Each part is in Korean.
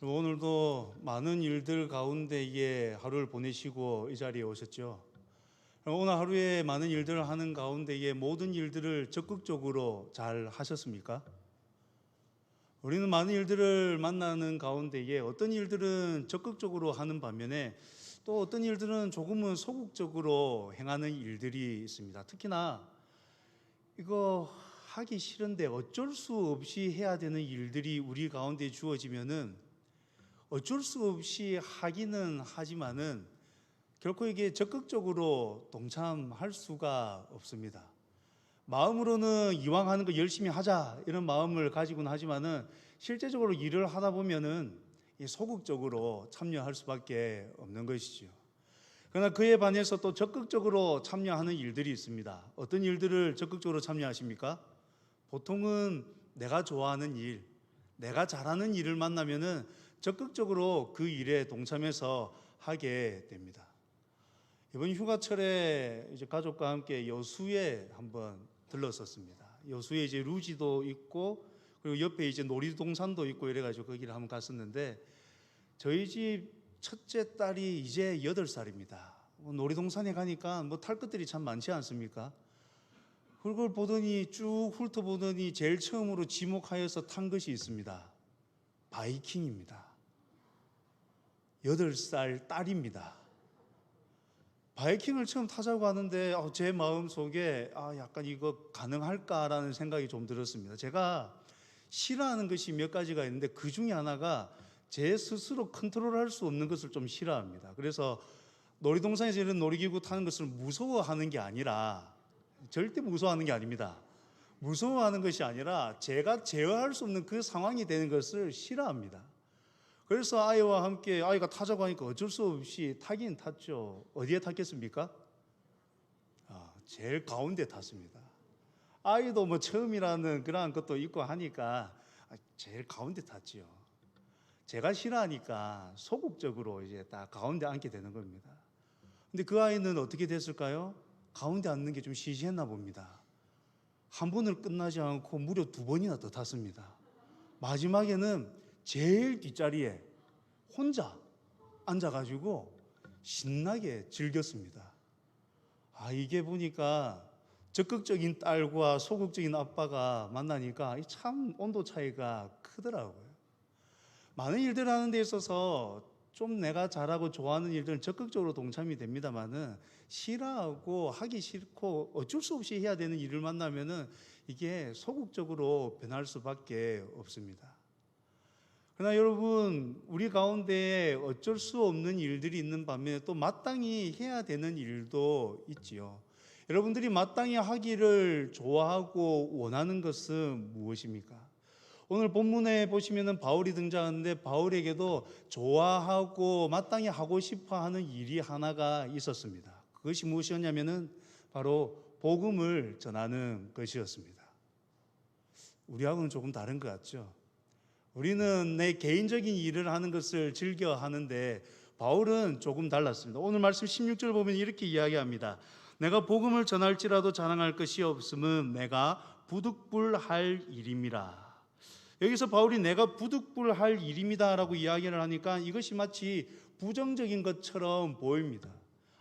오늘도 많은 일들 가운데에 하루를 보내시고 이 자리에 오셨죠. 오늘 하루에 많은 일들을 하는 가운데에 모든 일들을 적극적으로 잘 하셨습니까? 우리는 많은 일들을 만나는 가운데에 어떤 일들은 적극적으로 하는 반면에 또 어떤 일들은 조금은 소극적으로 행하는 일들이 있습니다. 특히나 이거 하기 싫은데 어쩔 수 없이 해야 되는 일들이 우리 가운데 주어지면은 어쩔 수 없이 하기는 하지만은 결코 이게 적극적으로 동참할 수가 없습니다. 마음으로는 이왕 하는 거 열심히 하자 이런 마음을 가지고는 하지만은 실제적으로 일을 하다 보면은 소극적으로 참여할 수밖에 없는 것이죠. 그러나 그에 반해서 또 적극적으로 참여하는 일들이 있습니다. 어떤 일들을 적극적으로 참여하십니까? 보통은 내가 좋아하는 일, 내가 잘하는 일을 만나면은 적극적으로 그 일에 동참해서 하게 됩니다. 이번 휴가철에 이제 가족과 함께 여수에 한번 들렀었습니다. 여수에 이제 루지도 있고 그리고 옆에 이제 놀이동산도 있고 이래가지고 거기를 한번 갔었는데 저희 집 첫째 딸이 이제 8살입니다. 놀이동산에 가니까 뭐 탈 것들이 참 많지 않습니까? 그걸 보더니 쭉 훑어보더니 제일 처음으로 지목하여서 탄 것이 있습니다. 바이킹입니다. 8살 딸입니다. 바이킹을 처음 타자고 하는데 제 마음속에 약간 이거 가능할까라는 생각이 좀 들었습니다. 제가 싫어하는 것이 몇 가지가 있는데 그 중에 하나가 제 스스로 컨트롤할 수 없는 것을 좀 싫어합니다. 그래서 놀이동산에서 이런 놀이기구 타는 것을 무서워하는 게 아니라, 절대 무서워하는 게 아닙니다. 무서워하는 것이 아니라 제가 제어할 수 없는 그 상황이 되는 것을 싫어합니다. 그래서 아이와 함께 아이가 타자고 하니까 어쩔 수 없이 타긴 탔죠. 어디에 탔겠습니까? 제일 가운데 탔습니다. 아이도 뭐 처음이라는 그런 것도 있고 하니까 제일 가운데 탔지요. 제가 싫어하니까 소극적으로 이제 딱 가운데 앉게 되는 겁니다. 근데 그 아이는 어떻게 됐을까요? 가운데 앉는 게 좀 시시했나 봅니다. 한 번을 끝나지 않고 무려 2번이나 더 탔습니다. 마지막에는 제일 뒷자리에 혼자 앉아가지고 신나게 즐겼습니다. 이게 보니까 적극적인 딸과 소극적인 아빠가 만나니까 참 온도 차이가 크더라고요. 많은 일들을 하는 데 있어서 좀 내가 잘하고 좋아하는 일들은 적극적으로 동참이 됩니다만은 싫어하고 하기 싫고 어쩔 수 없이 해야 되는 일을 만나면은 이게 소극적으로 변할 수밖에 없습니다. 그러나 여러분, 우리 가운데 어쩔 수 없는 일들이 있는 반면에 또 마땅히 해야 되는 일도 있지요. 여러분들이 마땅히 하기를 좋아하고 원하는 것은 무엇입니까? 오늘 본문에 보시면은 바울이 등장하는데 바울에게도 좋아하고 마땅히 하고 싶어 하는 일이 하나가 있었습니다. 그것이 무엇이었냐면은 바로 복음을 전하는 것이었습니다. 우리하고는 조금 다른 것 같죠? 우리는 내 개인적인 일을 하는 것을 즐겨 하는데 바울은 조금 달랐습니다. 오늘 말씀 16절 보면 이렇게 이야기합니다. 내가 복음을 전할지라도 자랑할 것이 없음은 내가 부득불할 일임이라. 여기서 바울이 내가 부득불할 일입니다 라고 이야기를 하니까 이것이 마치 부정적인 것처럼 보입니다.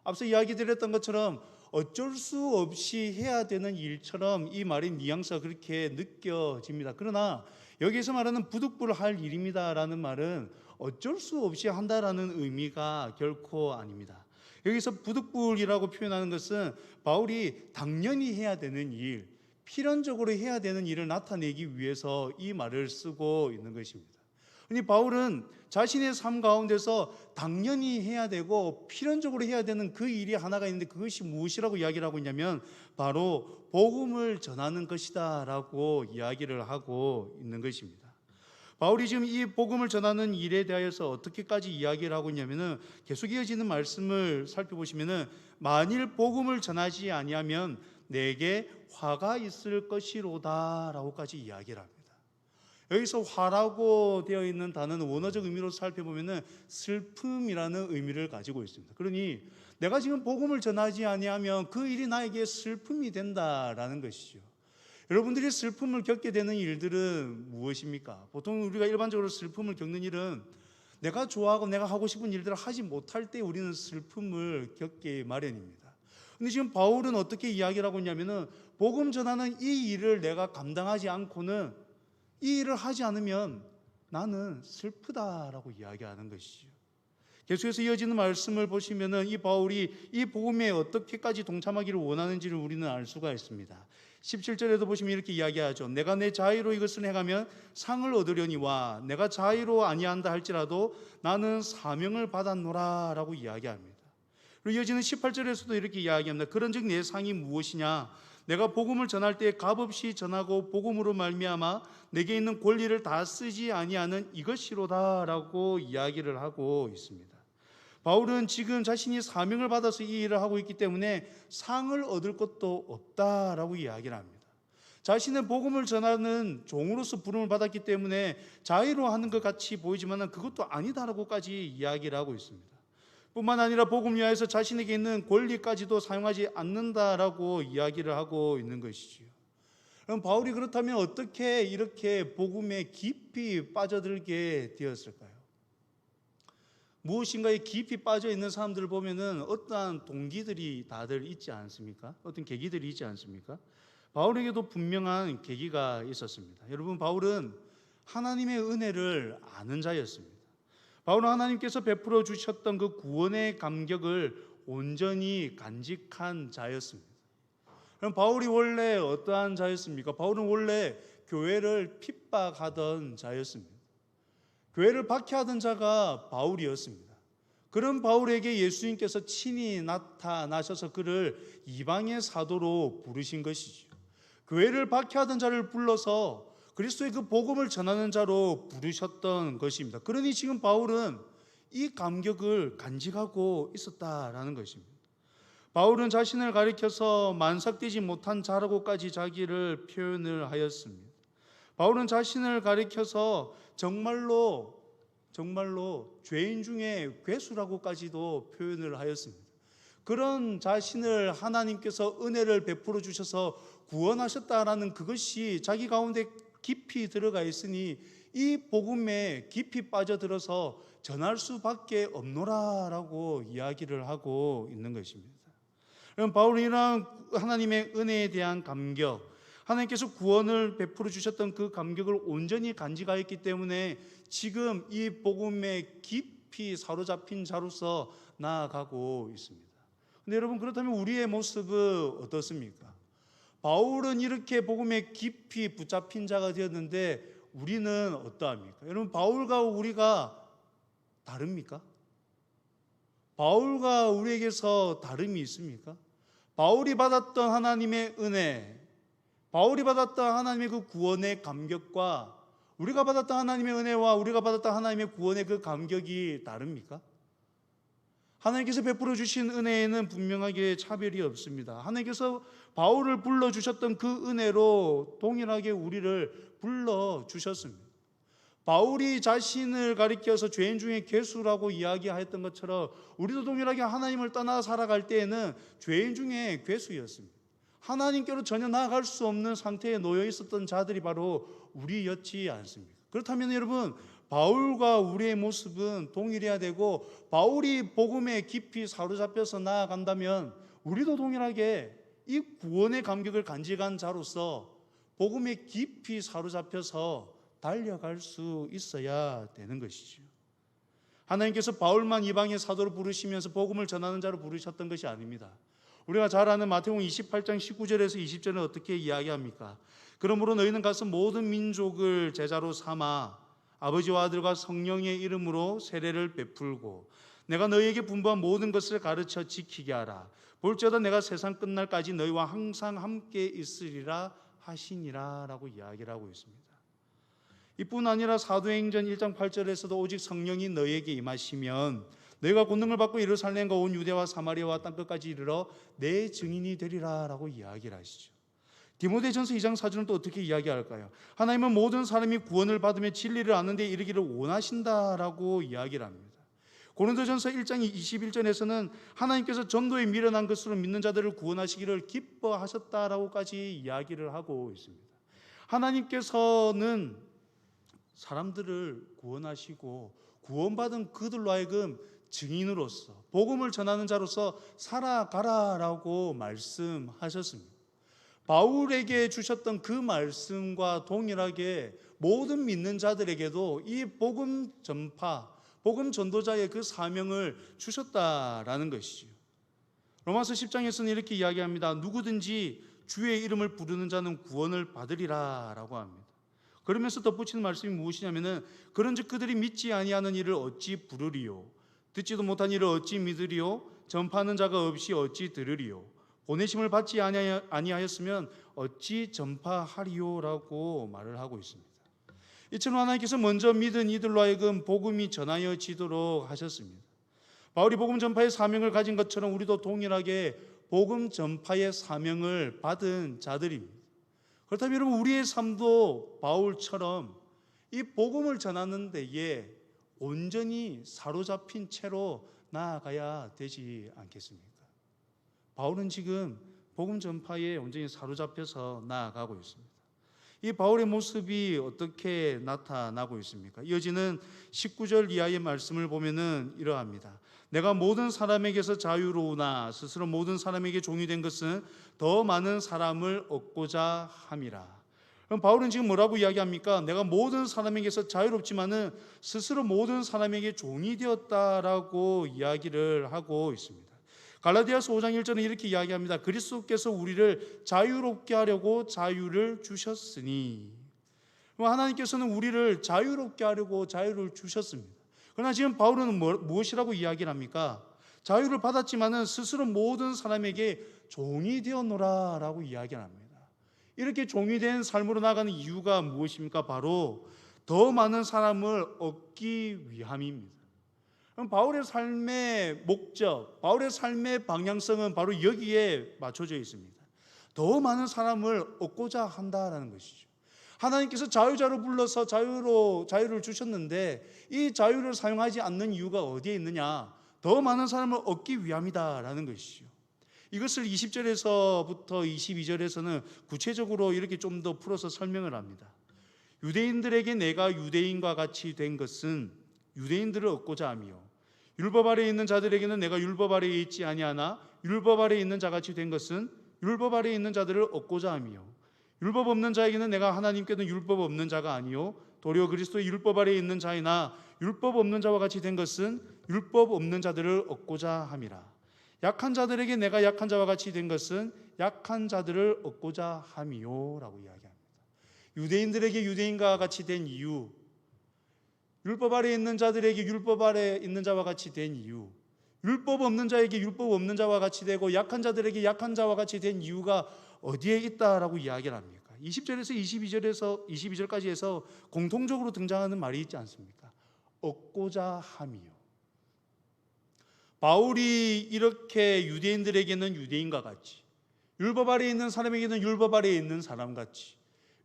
앞서 이야기 드렸던 것처럼 어쩔 수 없이 해야 되는 일처럼 이 말의 뉘앙스가 그렇게 느껴집니다. 그러나 여기서 말하는 부득불할 일입니다 라는 말은 어쩔 수 없이 한다라는 의미가 결코 아닙니다. 여기서 부득불이라고 표현하는 것은 바울이 당연히 해야 되는 일, 필연적으로 해야 되는 일을 나타내기 위해서 이 말을 쓰고 있는 것입니다. 그런데 바울은 자신의 삶 가운데서 당연히 해야 되고 필연적으로 해야 되는 그 일이 하나가 있는데 그것이 무엇이라고 이야기를 하고 있냐면 바로 복음을 전하는 것이다 라고 이야기를 하고 있는 것입니다. 바울이 지금 이 복음을 전하는 일에 대해서 어떻게까지 이야기를 하고 있냐면은 계속 이어지는 말씀을 살펴보시면은 만일 복음을 전하지 아니하면 내게 화가 있을 것이로다 라고까지 이야기를 합니다. 여기서 화라고 되어 있는 단어는 원어적 의미로 살펴보면은 슬픔이라는 의미를 가지고 있습니다. 그러니 내가 지금 복음을 전하지 아니하면 그 일이 나에게 슬픔이 된다라는 것이죠. 여러분들이 슬픔을 겪게 되는 일들은 무엇입니까? 보통 우리가 일반적으로 슬픔을 겪는 일은 내가 좋아하고 내가 하고 싶은 일들을 하지 못할 때 우리는 슬픔을 겪기 마련입니다. 근데 지금 바울은 어떻게 이야기를 하고 있냐면은 복음 전하는 이 일을 내가 감당하지 않고는, 이 일을 하지 않으면 나는 슬프다라고 이야기하는 것이죠. 계속해서 이어지는 말씀을 보시면은 이 바울이 이 복음에 어떻게까지 동참하기를 원하는지를 우리는 알 수가 있습니다. 17절에도 보시면 이렇게 이야기하죠. 내가 내 자의로 이것을 행하면 상을 얻으려니와 내가 자의로 아니한다 할지라도 나는 사명을 받았노라 라고 이야기합니다. 그리고 이어지는 18절에서도 이렇게 이야기합니다. 그런즉 내 상이 무엇이냐? 내가 복음을 전할 때 값없이 전하고 복음으로 말미암아 내게 있는 권리를 다 쓰지 아니하는 이것이로다 라고 이야기를 하고 있습니다. 바울은 지금 자신이 사명을 받아서 이 일을 하고 있기 때문에 상을 얻을 것도 없다라고 이야기를 합니다. 자신은 복음을 전하는 종으로서 부름을 받았기 때문에 자의로 하는 것 같이 보이지만 그것도 아니다라고까지 이야기를 하고 있습니다. 뿐만 아니라 복음 위하여서 자신에게 있는 권리까지도 사용하지 않는다라고 이야기를 하고 있는 것이지요. 그럼 바울이 그렇다면 어떻게 이렇게 복음에 깊이 빠져들게 되었을까요? 무엇인가에 깊이 빠져 있는 사람들을 보면은 어떠한 동기들이 다들 있지 않습니까? 어떤 계기들이 있지 않습니까? 바울에게도 분명한 계기가 있었습니다. 여러분, 바울은 하나님의 은혜를 아는 자였습니다. 바울은 하나님께서 베풀어 주셨던 그 구원의 감격을 온전히 간직한 자였습니다. 그럼 바울이 원래 어떠한 자였습니까? 바울은 원래 교회를 핍박하던 자였습니다. 교회를 박해하던 자가 바울이었습니다. 그런 바울에게 예수님께서 친히 나타나셔서 그를 이방의 사도로 부르신 것이죠. 교회를 박해하던 자를 불러서 그리스도의 그 복음을 전하는 자로 부르셨던 것입니다. 그러니 지금 바울은 이 감격을 간직하고 있었다라는 것입니다. 바울은 자신을 가리켜서 만삭되지 못한 자라고까지 자기를 표현을 하였습니다. 바울은 자신을 가리켜서 정말로 죄인 중에 괴수라고까지도 표현을 하였습니다. 그런 자신을 하나님께서 은혜를 베풀어 주셔서 구원하셨다라는 그것이 자기 가운데 깊이 들어가 있으니 이 복음에 깊이 빠져들어서 전할 수밖에 없노라라고 이야기를 하고 있는 것입니다. 그럼 바울은 이런 하나님의 은혜에 대한 감격, 하나님께서 구원을 베풀어 주셨던 그 감격을 온전히 간직하였기 때문에 지금 이 복음에 깊이 사로잡힌 자로서 나아가고 있습니다. 근데 여러분, 그렇다면 우리의 모습은 어떻습니까? 바울은 이렇게 복음에 깊이 붙잡힌 자가 되었는데 우리는 어떠합니까? 여러분, 바울과 우리가 다릅니까? 바울과 우리에게서 다름이 있습니까? 바울이 받았던 하나님의 은혜, 바울이 받았던 하나님의 그 구원의 감격과 우리가 받았던 하나님의 은혜와 우리가 받았던 하나님의 구원의 그 감격이 다릅니까? 하나님께서 베풀어 주신 은혜에는 분명하게 차별이 없습니다. 하나님께서 바울을 불러주셨던 그 은혜로 동일하게 우리를 불러주셨습니다. 바울이 자신을 가리켜서 죄인 중에 괴수라고 이야기하였던 것처럼 우리도 동일하게 하나님을 떠나 살아갈 때에는 죄인 중에 괴수였습니다. 하나님께로 전혀 나아갈 수 없는 상태에 놓여 있었던 자들이 바로 우리였지 않습니까? 그렇다면 여러분, 바울과 우리의 모습은 동일해야 되고 바울이 복음에 깊이 사로잡혀서 나아간다면 우리도 동일하게 이 구원의 감격을 간직한 자로서 복음에 깊이 사로잡혀서 달려갈 수 있어야 되는 것이죠. 하나님께서 바울만 이방의 사도로 부르시면서 복음을 전하는 자로 부르셨던 것이 아닙니다. 우리가 잘 아는 마태복음 28장 19절에서 20절은 어떻게 이야기합니까? 그러므로 너희는 가서 모든 민족을 제자로 삼아 아버지와 아들과 성령의 이름으로 세례를 베풀고 내가 너희에게 분부한 모든 것을 가르쳐 지키게 하라. 볼지어다 내가 세상 끝날까지 너희와 항상 함께 있으리라 하시니라 라고 이야기를 하고 있습니다. 이뿐 아니라 사도행전 1장 8절에서도 오직 성령이 너희에게 임하시면 너희가 권능을 받고 예루살렘과 온 유대와 사마리아와 땅끝까지 이르러 내 증인이 되리라 라고 이야기를 하시죠. 디모데전서 2장 4절은 또 어떻게 이야기할까요? 하나님은 모든 사람이 구원을 받으며 진리를 아는 데 이르기를 원하신다라고 이야기를 합니다. 고린도전서 1장 21절에서는 하나님께서 전도에 미련한 것으로 믿는 자들을 구원하시기를 기뻐하셨다라고까지 이야기를 하고 있습니다. 하나님께서는 사람들을 구원하시고 구원받은 그들로 하여금 증인으로서 복음을 전하는 자로서 살아가라라고 말씀하셨습니다. 바울에게 주셨던 그 말씀과 동일하게 모든 믿는 자들에게도 이 복음 전파, 복음 전도자의 그 사명을 주셨다라는 것이죠. 로마서 10장에서는 이렇게 이야기합니다. 누구든지 주의 이름을 부르는 자는 구원을 받으리라 라고 합니다. 그러면서 덧붙이는 말씀이 무엇이냐면은 그런즉 그들이 믿지 아니하는 일을 어찌 부르리요, 듣지도 못한 일을 어찌 믿으리요, 전파하는 자가 없이 어찌 들으리요, 보내심을 받지 아니하였으면 어찌 전파하리요라고 말을 하고 있습니다. 이처럼 하나님께서 먼저 믿은 이들로 하여금 복음이 전하여지도록 하셨습니다. 바울이 복음 전파의 사명을 가진 것처럼 우리도 동일하게 복음 전파의 사명을 받은 자들입니다. 그렇다면 여러분, 우리의 삶도 바울처럼 이 복음을 전하는 데에 온전히 사로잡힌 채로 나아가야 되지 않겠습니까? 바울은 지금 복음 전파에 온전히 사로잡혀서 나아가고 있습니다. 이 바울의 모습이 어떻게 나타나고 있습니까? 이어지는 19절 이하의 말씀을 보면은 이러합니다. 내가 모든 사람에게서 자유로우나 스스로 모든 사람에게 종이 된 것은 더 많은 사람을 얻고자 함이라. 그럼 바울은 지금 뭐라고 이야기합니까? 내가 모든 사람에게서 자유롭지만은 스스로 모든 사람에게 종이 되었다라고 이야기를 하고 있습니다. 갈라디아서 5장 1절은 이렇게 이야기합니다. 그리스도께서 우리를 자유롭게 하려고 자유를 주셨으니. 하나님께서는 우리를 자유롭게 하려고 자유를 주셨습니다. 그러나 지금 바울은 무엇이라고 이야기를 합니까? 자유를 받았지만은 스스로 모든 사람에게 종이 되었노라 라고 이야기를 합니다. 이렇게 종이 된 삶으로 나가는 이유가 무엇입니까? 바로 더 많은 사람을 얻기 위함입니다. 그럼 바울의 삶의 목적, 바울의 삶의 방향성은 바로 여기에 맞춰져 있습니다. 더 많은 사람을 얻고자 한다라는 것이죠. 하나님께서 자유자로 불러서 자유를 주셨는데 이 자유를 사용하지 않는 이유가 어디에 있느냐? 더 많은 사람을 얻기 위함이다라는 것이죠. 이것을 20절에서부터 22절에서는 구체적으로 이렇게 좀 더 풀어서 설명을 합니다. 유대인들에게 내가 유대인과 같이 된 것은 유대인들을 얻고자 하며, 율법 아래에 있는 자들에게는 내가 율법 아래에 있지 아니하나 율법 아래에 있는 자같이 된 것은 율법 아래에 있는 자들을 얻고자 하며, 율법 없는 자에게는 내가 하나님께는 율법 없는 자가 아니요 도리어 그리스도의 율법 아래에 있는 자이나 율법 없는 자와 같이 된 것은 율법 없는 자들을 얻고자 함이라. 약한 자들에게 내가 약한 자와 같이 된 것은 약한 자들을 얻고자 함이요 라고 이야기합니다. 유대인들에게 유대인과 같이 된 이유, 율법 아래에 있는 자들에게 율법 아래에 있는 자와 같이 된 이유, 율법 없는 자에게 율법 없는 자와 같이 되고 약한 자들에게 약한 자와 같이 된 이유가 어디에 있다라고 이야기를 합니까? 20절에서 22절까지 해서 공통적으로 등장하는 말이 있지 않습니까? 얻고자 함이요. 바울이 이렇게 유대인들에게는 유대인과 같이, 율법 아래에 있는 사람에게는 율법 아래에 있는 사람같이,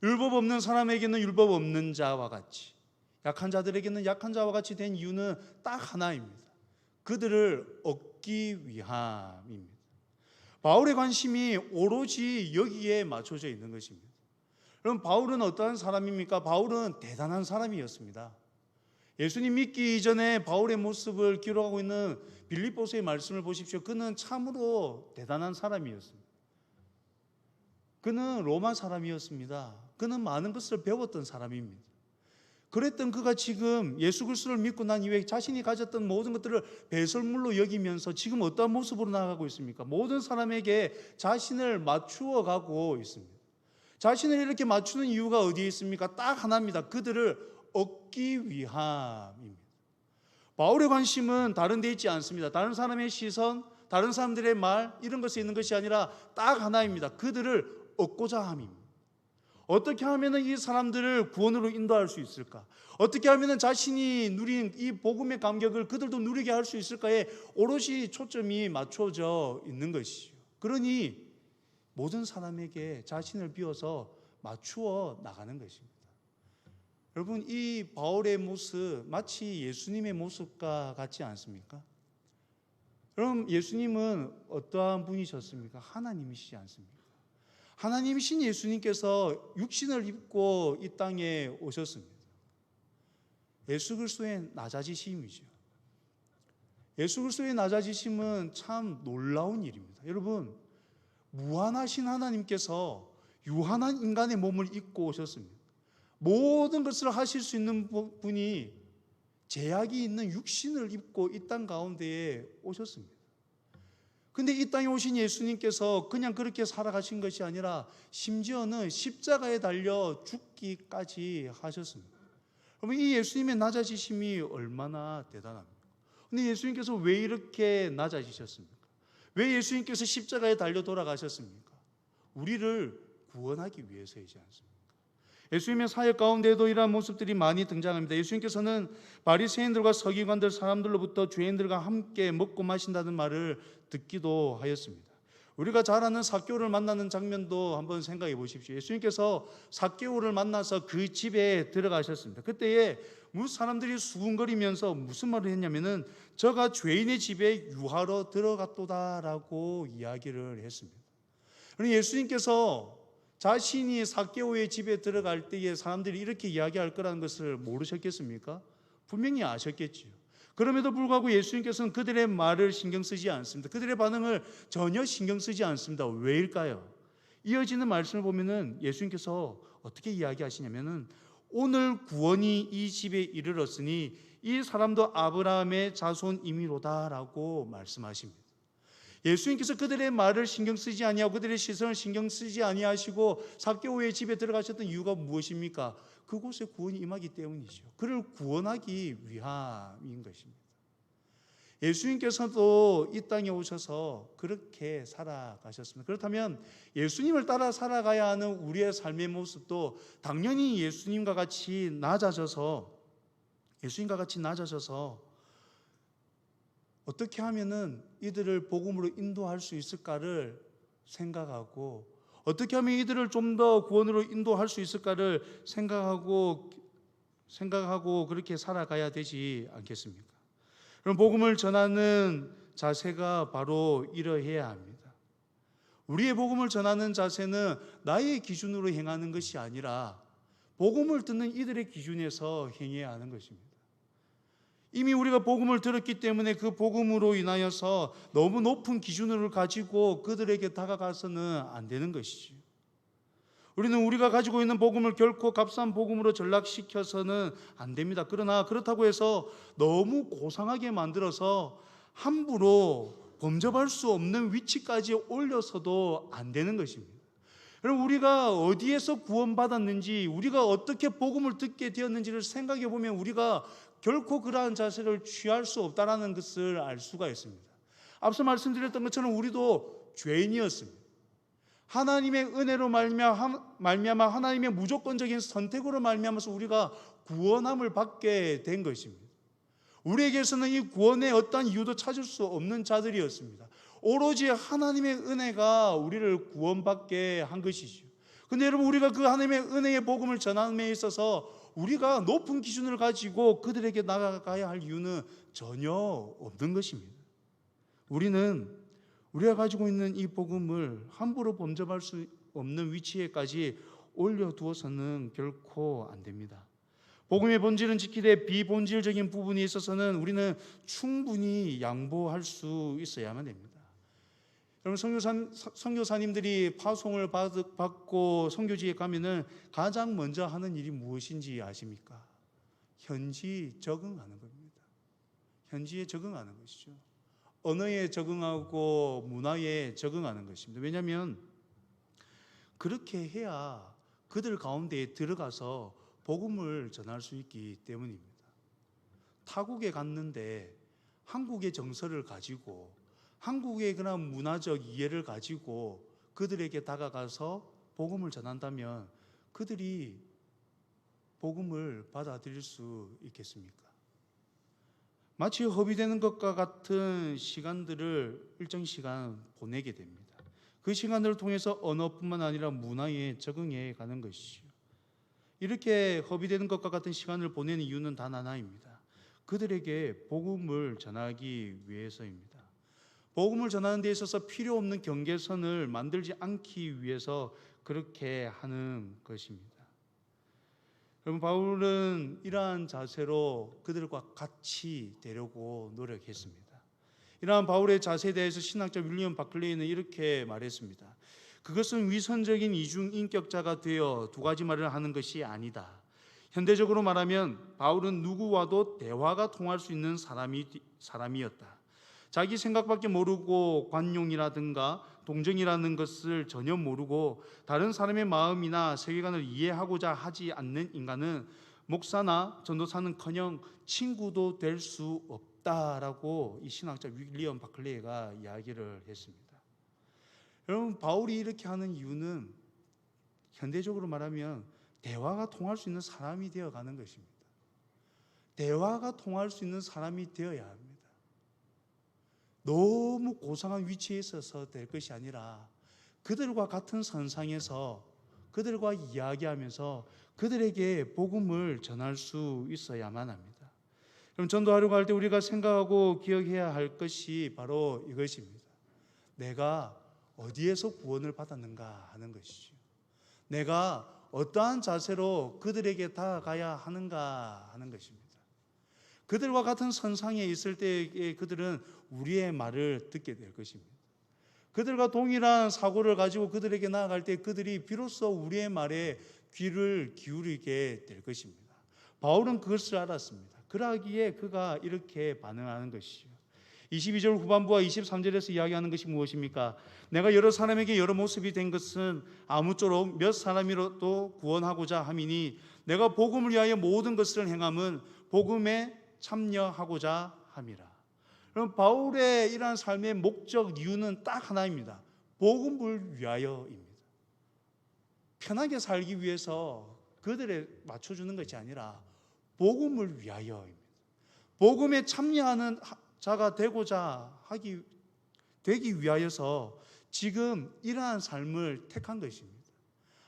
율법 없는 사람에게는 율법 없는 자와 같이, 약한 자들에게는 약한 자와 같이 된 이유는 딱 하나입니다. 그들을 얻기 위함입니다. 바울의 관심이 오로지 여기에 맞춰져 있는 것입니다. 그럼 바울은 어떠한 사람입니까? 바울은 대단한 사람이었습니다. 예수님 믿기 이전에 바울의 모습을 기록하고 있는 빌립보서의 말씀을 보십시오. 그는 참으로 대단한 사람이었습니다. 그는 로마 사람이었습니다. 그는 많은 것을 배웠던 사람입니다. 그랬던 그가 지금 예수 그리스도를 믿고 난 이후에 자신이 가졌던 모든 것들을 배설물로 여기면서 지금 어떠한 모습으로 나아가고 있습니까? 모든 사람에게 자신을 맞추어 가고 있습니다. 자신을 이렇게 맞추는 이유가 어디에 있습니까? 딱 하나입니다. 그들을 얻기 위함입니다. 바울의 관심은 다른 데 있지 않습니다. 다른 사람의 시선, 다른 사람들의 말, 이런 것에 있는 것이 아니라 딱 하나입니다. 그들을 얻고자 함입니다. 어떻게 하면 이 사람들을 구원으로 인도할 수 있을까? 어떻게 하면 자신이 누린 이 복음의 감격을 그들도 누리게 할 수 있을까에 오롯이 초점이 맞춰져 있는 것이죠. 그러니 모든 사람에게 자신을 비워서 맞추어 나가는 것입니다. 여러분, 이 바울의 모습 마치 예수님의 모습과 같지 않습니까? 그럼 예수님은 어떠한 분이셨습니까? 하나님이시지 않습니까? 하나님이신 예수님께서 육신을 입고 이 땅에 오셨습니다. 예수 그리스도의 낮아지심이죠. 예수 그리스도의 낮아지심은 참 놀라운 일입니다. 여러분, 무한하신 하나님께서 유한한 인간의 몸을 입고 오셨습니다. 모든 것을 하실 수 있는 분이 제약이 있는 육신을 입고 이 땅 가운데에 오셨습니다. 근데 이 땅에 오신 예수님께서 그냥 그렇게 살아가신 것이 아니라 심지어는 십자가에 달려 죽기까지 하셨습니다. 그러면 이 예수님의 낮아지심이 얼마나 대단합니까? 근데 예수님께서 왜 이렇게 낮아지셨습니까? 왜 예수님께서 십자가에 달려 돌아가셨습니까? 우리를 구원하기 위해서이지 않습니까? 예수님의 사역 가운데에도 이러한 모습들이 많이 등장합니다. 예수님께서는 바리새인들과 서기관들 사람들로부터 죄인들과 함께 먹고 마신다는 말을 듣기도 하였습니다. 우리가 잘 아는 삭개오를 만나는 장면도 한번 생각해 보십시오. 예수님께서 삭개오를 만나서 그 집에 들어가셨습니다. 그때에 사람들이 수군거리면서 무슨 말을 했냐면은 저가 죄인의 집에 유하러 들어갔도다라고 이야기를 했습니다. 그런데 예수님께서 자신이 삭개오의 집에 들어갈 때에 사람들이 이렇게 이야기할 거라는 것을 모르셨겠습니까? 분명히 아셨겠지요. 그럼에도 불구하고 예수님께서는 그들의 말을 신경 쓰지 않습니다. 그들의 반응을 전혀 신경 쓰지 않습니다. 왜일까요? 이어지는 말씀을 보면은 예수님께서 어떻게 이야기하시냐면은 오늘 구원이 이 집에 이르렀으니 이 사람도 아브라함의 자손이미로다라고 말씀하십니다. 예수님께서 그들의 말을 신경 쓰지 아니하고 그들의 시선을 신경 쓰지 아니하시고 삭개오의 집에 들어가셨던 이유가 무엇입니까? 그곳에 구원이 임하기 때문이죠. 그를 구원하기 위함인 것입니다. 예수님께서도 이 땅에 오셔서 그렇게 살아가셨습니다. 그렇다면 예수님을 따라 살아가야 하는 우리의 삶의 모습도 당연히 예수님과 같이 낮아져서 어떻게 하면은 이들을 복음으로 인도할 수 있을까를 생각하고 어떻게 하면 이들을 좀 더 구원으로 인도할 수 있을까를 생각하고 그렇게 살아가야 되지 않겠습니까? 그럼 복음을 전하는 자세가 바로 이러해야 합니다. 우리의 복음을 전하는 자세는 나의 기준으로 행하는 것이 아니라 복음을 듣는 이들의 기준에서 행해야 하는 것입니다. 이미 우리가 복음을 들었기 때문에 그 복음으로 인하여서 너무 높은 기준을 가지고 그들에게 다가가서는 안 되는 것이죠. 우리는 우리가 가지고 있는 복음을 결코 값싼 복음으로 전락시켜서는 안 됩니다. 그러나 그렇다고 해서 너무 고상하게 만들어서 함부로 범접할 수 없는 위치까지 올려서도 안 되는 것입니다. 여러분, 우리가 어디에서 구원받았는지, 우리가 어떻게 복음을 듣게 되었는지를 생각해 보면 우리가 결코 그러한 자세를 취할 수 없다는 것을 알 수가 있습니다. 앞서 말씀드렸던 것처럼 우리도 죄인이었습니다. 하나님의 은혜로 말미암아 하나님의 무조건적인 선택으로 말미암아서 우리가 구원함을 받게 된 것입니다. 우리에게서는 이 구원의 어떠한 이유도 찾을 수 없는 자들이었습니다. 오로지 하나님의 은혜가 우리를 구원받게 한 것이죠. 그런데 여러분, 우리가 그 하나님의 은혜의 복음을 전함에 있어서 우리가 높은 기준을 가지고 그들에게 나아가야 할 이유는 전혀 없는 것입니다. 우리가 가지고 있는 이 복음을 함부로 범접할 수 없는 위치에까지 올려두어서는 결코 안 됩니다. 복음의 본질은 지키되 비본질적인 부분이 있어서는 우리는 충분히 양보할 수 있어야만 됩니다. 여러분, 선교사님들이 파송을 받고 선교지에 가면은 가장 먼저 하는 일이 무엇인지 아십니까? 현지 적응하는 겁니다. 현지에 적응하는 것이죠. 언어에 적응하고 문화에 적응하는 것입니다. 왜냐하면 그렇게 해야 그들 가운데에 들어가서 복음을 전할 수 있기 때문입니다. 타국에 갔는데 한국의 정서를 가지고 한국의 그런 문화적 이해를 가지고 그들에게 다가가서 복음을 전한다면 그들이 복음을 받아들일 수 있겠습니까? 마치 허비되는 것과 같은 시간들을 일정 시간 보내게 됩니다. 그 시간들을 통해서 언어뿐만 아니라 문화에 적응해 가는 것이죠. 이렇게 허비되는 것과 같은 시간을 보내는 이유는 단 하나입니다. 그들에게 복음을 전하기 위해서입니다. 복음을 전하는 데 있어서 필요 없는 경계선을 만들지 않기 위해서 그렇게 하는 것입니다. 여러분, 바울은 이러한 자세로 그들과 같이 되려고 노력했습니다. 이러한 바울의 자세에 대해서 신학자 윌리엄 바클레이는 이렇게 말했습니다. 그것은 위선적인 이중인격자가 되어 두 가지 말을 하는 것이 아니다. 현대적으로 말하면 바울은 누구와도 대화가 통할 수 있는 사람이었다. 자기 생각밖에 모르고 관용이라든가 동정이라는 것을 전혀 모르고 다른 사람의 마음이나 세계관을 이해하고자 하지 않는 인간은 목사나 전도사는커녕 친구도 될 수 없다라고 이 신학자 윌리엄 바클레이가 이야기를 했습니다. 여러분, 바울이 이렇게 하는 이유는 현대적으로 말하면 대화가 통할 수 있는 사람이 되어가는 것입니다. 대화가 통할 수 있는 사람이 되어야 합니다. 너무 고상한 위치에 있어서 될 것이 아니라 그들과 같은 선상에서 그들과 이야기하면서 그들에게 복음을 전할 수 있어야만 합니다. 그럼 전도하려고 할 때 우리가 생각하고 기억해야 할 것이 바로 이것입니다. 내가 어디에서 구원을 받았는가 하는 것이죠. 내가 어떠한 자세로 그들에게 다가가야 하는가 하는 것입니다. 그들과 같은 선상에 있을 때에 그들은 우리의 말을 듣게 될 것입니다. 그들과 동일한 사고를 가지고 그들에게 나아갈 때 그들이 비로소 우리의 말에 귀를 기울이게 될 것입니다. 바울은 그것을 알았습니다. 그러기에 그가 이렇게 반응하는 것이죠. 22절 후반부와 23절에서 이야기하는 것이 무엇입니까? 내가 여러 사람에게 여러 모습이 된 것은 아무쪼록 몇 사람이라도 구원하고자 함이니 내가 복음을 위하여 모든 것을 행함은 복음에 참여하고자 함이라. 그럼 바울의 이러한 삶의 목적 이유는 딱 하나입니다. 복음을 위하여입니다. 편하게 살기 위해서 그들에 맞춰주는 것이 아니라 복음을 위하여입니다. 복음에 참여하는 자가 되기 위하여서 지금 이러한 삶을 택한 것입니다.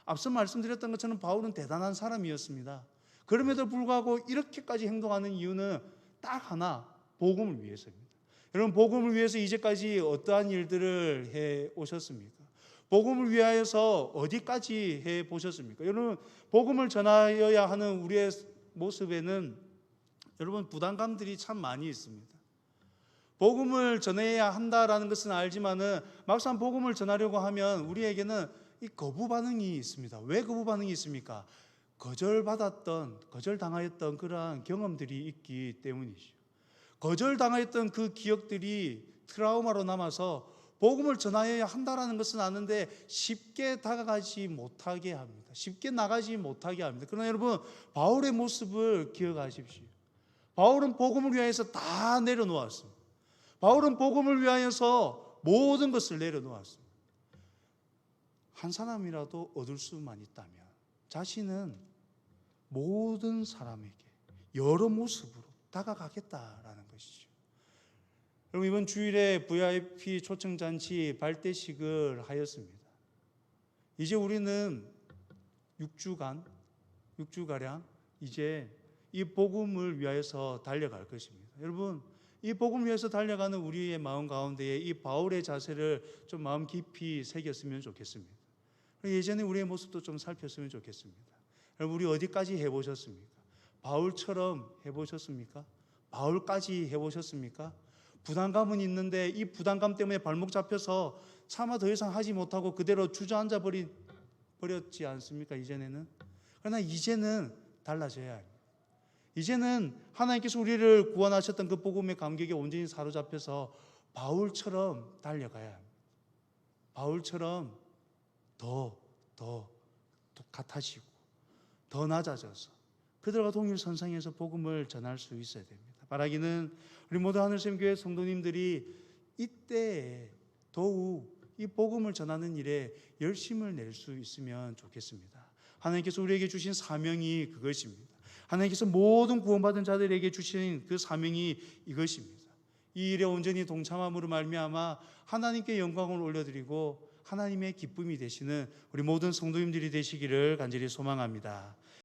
앞서 말씀드렸던 것처럼 바울은 대단한 사람이었습니다. 그럼에도 불구하고 이렇게까지 행동하는 이유는 딱 하나, 복음을 위해서입니다. 여러분, 복음을 위해서 이제까지 어떠한 일들을 해 오셨습니까? 복음을 위하여서 어디까지 해 보셨습니까? 여러분, 복음을 전하여야 하는 우리의 모습에는 여러분 부담감들이 참 많이 있습니다. 복음을 전해야 한다라는 것은 알지만은 막상 복음을 전하려고 하면 우리에게는 이 거부 반응이 있습니다. 왜 거부 반응이 있습니까? 거절당하였던 그러한 경험들이 있기 때문이죠. 거절당하였던 그 기억들이 트라우마로 남아서 복음을 전하여야 한다라는 것은 아는데 쉽게 다가가지 못하게 합니다. 쉽게 나가지 못하게 합니다. 그러나 여러분, 바울의 모습을 기억하십시오. 바울은 복음을 위하여서 다 내려놓았습니다. 바울은 복음을 위하여서 모든 것을 내려놓았습니다. 한 사람이라도 얻을 수만 있다면 자신은 모든 사람에게 여러 모습으로 다가가겠다라는 것이죠. 여러분, 이번 주일에 VIP 초청잔치 발대식을 하였습니다. 이제 우리는 6주가량 이제 이 복음을 위하여서 달려갈 것입니다. 여러분, 이 복음을 위해서 달려가는 우리의 마음 가운데에 이 바울의 자세를 좀 마음 깊이 새겼으면 좋겠습니다. 예전에 우리의 모습도 좀 살폈으면 좋겠습니다. 여러분, 우리 어디까지 해보셨습니까? 바울처럼 해보셨습니까? 바울까지 해보셨습니까? 부담감은 있는데 이 부담감 때문에 발목 잡혀서 차마 더 이상 하지 못하고 그대로 주저앉아 버렸지 않습니까? 이전에는. 그러나 이제는 달라져야 합니다. 이제는 하나님께서 우리를 구원하셨던 그 복음의 감격에 온전히 사로잡혀서 바울처럼 달려가야 합니다. 바울처럼 더 같아지고 더 낮아져서 그들과 동일선상에서 복음을 전할 수 있어야 됩니다. 바라기는 우리 모두 하늘샘교회 성도님들이 이때에 더욱 이 복음을 전하는 일에 열심을 낼 수 있으면 좋겠습니다. 하나님께서 우리에게 주신 사명이 그것입니다. 하나님께서 모든 구원받은 자들에게 주신 그 사명이 이것입니다. 이 일에 온전히 동참함으로 말미암아 하나님께 영광을 올려드리고 하나님의 기쁨이 되시는 우리 모든 성도님들이 되시기를 간절히 소망합니다.